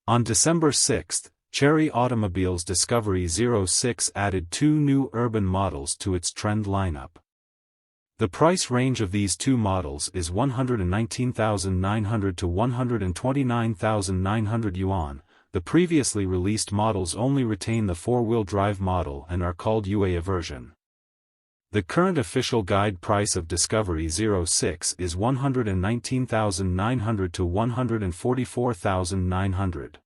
On December 6, Chery Automobiles Discovery 06 added 2 new urban models to its trend lineup. The price range of these 2 models is 119,900 to 129,900 yuan. The previously released models only retain the 4-wheel drive model and are called Yueye version. The current official guide price of Discovery 06 is 119,900 to 144,900.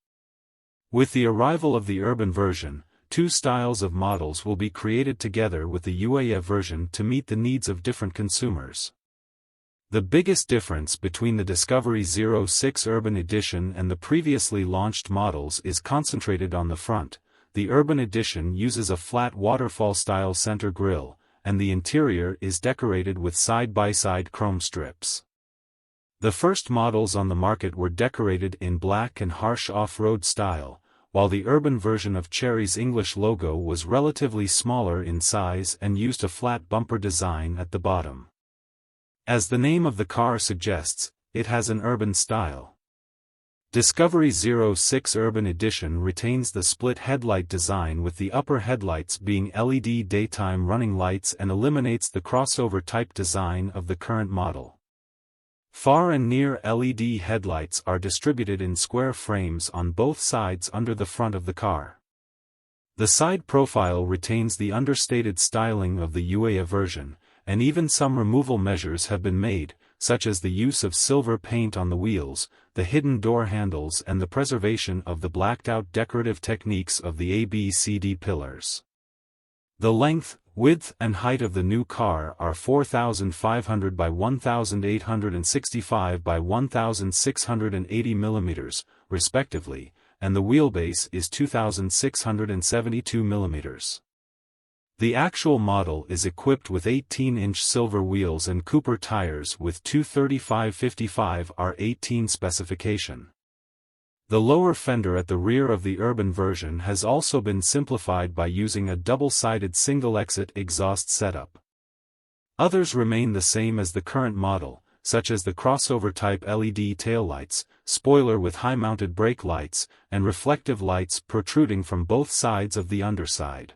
With the arrival of the urban version, 2 styles of models will be created together with the Yueye version to meet the needs of different consumers. The biggest difference between the Discovery 06 Urban Edition and the previously launched models is concentrated on the front. The Urban Edition uses a flat waterfall-style center grille, and the interior is decorated with side-by-side chrome strips. The first models on the market were decorated in black and harsh off-road style, while the urban version of Chery's English logo was relatively smaller in size and used a flat bumper design at the bottom. As the name of the car suggests, it has an urban style. Discovery 06 Urban Edition retains the split headlight design with the upper headlights being LED daytime running lights and eliminates the crossover type design of the current model. Far and near LED headlights are distributed in square frames on both sides under the front of the car. The side profile retains the understated styling of the Yueye version, and even some removal measures have been made, such as the use of silver paint on the wheels, the hidden door handles and the preservation of the blacked-out decorative techniques of the ABCD pillars. The length, width and height of the new car are 4,500 by 1,865 by 1,680 mm, respectively, and the wheelbase is 2,672 mm. The actual model is equipped with 18-inch silver wheels and Cooper tires with 235/55 R18 specification. The lower fender at the rear of the urban version has also been simplified by using a double-sided single-exit exhaust setup. Others remain the same as the current model, such as the crossover-type LED taillights, spoiler with high-mounted brake lights, and reflective lights protruding from both sides of the underside.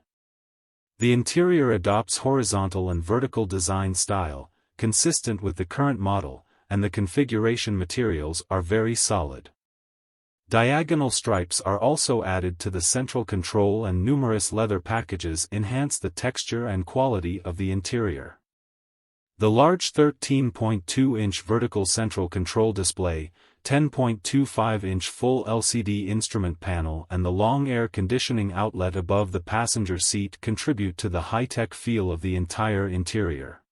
The interior adopts horizontal and vertical design style, consistent with the current model, and the configuration materials are very solid. Diagonal stripes are also added to the central control and numerous leather packages enhance the texture and quality of the interior. The large 13.2-inch vertical central control display, 10.25-inch full LCD instrument panel and the long air conditioning outlet above the passenger seat contribute to the high-tech feel of the entire interior.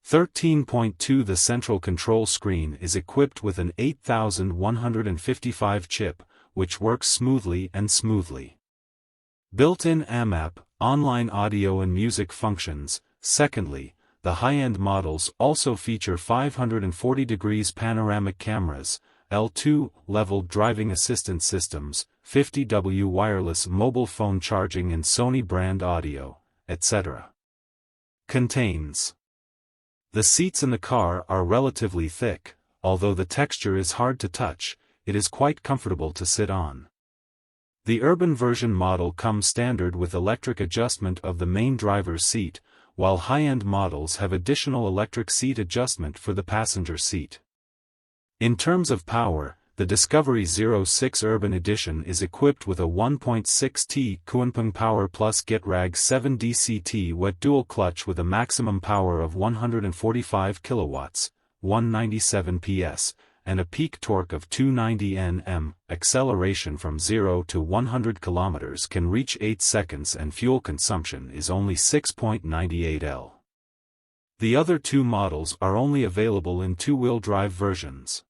13.2 The central control screen is equipped with an 8155 chip, which works smoothly. Built-in AMAP, online audio and music functions. Secondly, the high-end models also feature 540 degrees panoramic cameras, L2 level driving assistance systems, 50W wireless mobile phone charging and Sony brand audio, etc. Contains. The seats in the car are relatively thick, although the texture is hard to touch, it is quite comfortable to sit on. The urban version model comes standard with electric adjustment of the main driver's seat, while high-end models have additional electric seat adjustment for the passenger seat. In terms of power, the Discovery 06 Urban Edition is equipped with a 1.6T Kunpeng Power Plus GetRag 7 DCT wet dual clutch with a maximum power of 145 kilowatts, 197 PS, and a peak torque of 290 Nm. Acceleration from 0 to 100 km can reach 8 seconds and fuel consumption is only 6.98 L. The other 2 models are only available in 2-wheel drive versions.